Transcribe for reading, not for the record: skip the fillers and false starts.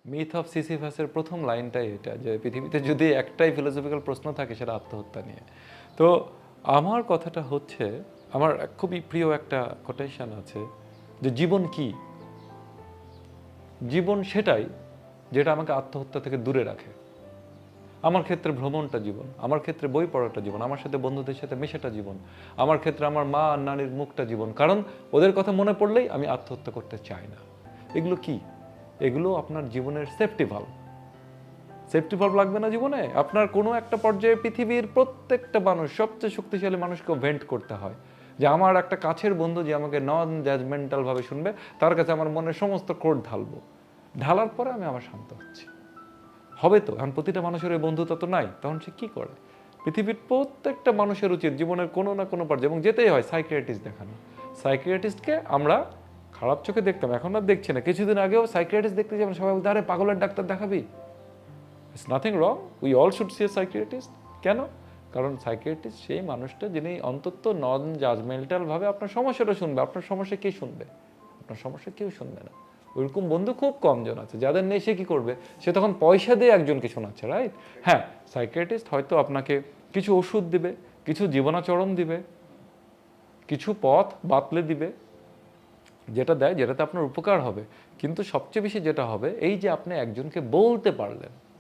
Myth of সিসিফাসের প্রথম লাইনটাই এটা, যে পৃথিবীতে যদি একটাই ফিলোসফিক্যাল প্রশ্ন থাকে সেটা আত্মহত্যা নিয়ে। তো আমার কথাটা হচ্ছে, আমার খুবই প্রিয় একটা কোটেশন আছে যে জীবন কি? জীবন সেটাই যেটা আমাকে আত্মহত্যা থেকে দূরে রাখে। আমার ক্ষেত্রে ভ্রমণটা জীবন, আমার ক্ষেত্রে বই পড়াটা জীবন, আমার সাথে বন্ধুদের সাথে মেশাটা জীবন, আমার ক্ষেত্রে আমার মা আর নানির মুখটা জীবন, কারণ ওদের কথা মনে পড়লেই আমি আত্মহত্যা করতে চাই না। এগুলো কি? এগুলো আপনার জীবনের সেফটি ভাল্ব। সেফটি ভাল্ব লাগবে না জীবনে? আপনার কোনো একটা পর্যায়ে পৃথিবীর প্রত্যেকটা মানুষ, সবচেয়ে শক্তিশালী মানুষকেও ভেন্ট করতে হয়, যে আমার একটা কাছের বন্ধু যে আমাকে নন জাজমেন্টাল ভাবে শুনবে, তার কাছে আমার মনের সমস্ত ক্রোধ ঢালবো, ঢালার পরে আমি আবার শান্ত হচ্ছি। হবে তো? এখন প্রতিটা মানুষের এই বন্ধুতা তো নাই, তখন সে কি করে? পৃথিবীর প্রত্যেকটা মানুষের উচিত জীবনের কোনো না কোনো পর্যায়ে, এবং যেতেই হয় সাইকিয়াট্রিস্ট দেখানো। সাইকিয়াট্রিস্টকে আমরা খারাপ চোখে দেখতাম, এখন আর দেখছি না। কিছুদিন আগেও সাইকিয়াট্রিস্ট দেখতে যাবেন, সবাই বলতে আরে পাগলের ডাক্তার দেখাবি। It's nothing wrong, we all should see A psychiatrist. কেন? কারণ সাইকিয়াট্রিস্ট সেই মানুষটা যিনি অন্তত নন জাজমেন্টাল ভাবে আপনার সমস্যাটা শুনবে। আপনার সমস্যা কে শুনবে? আপনার সমস্যা কেউ শুনবে না। ওইরকম বন্ধু খুব কম জন আছে, যাদের নেই সে কি করবে? সে তখন পয়সা দিয়ে একজনকে শোনাচ্ছে, রাইট? হ্যাঁ, সাইকিয়াট্রিস্ট হয়তো আপনাকে কিছু ওষুধ দিবে, কিছু জীবনাচরণ দিবে, কিছু পথ বাতলে দিবে, যেটা দেয় যেটাতে আপনার উপকার হবে। কিন্তু সবচেয়ে বেশি যেটা হবে, এই যে আপনি একজনকে বলতে পারলেন,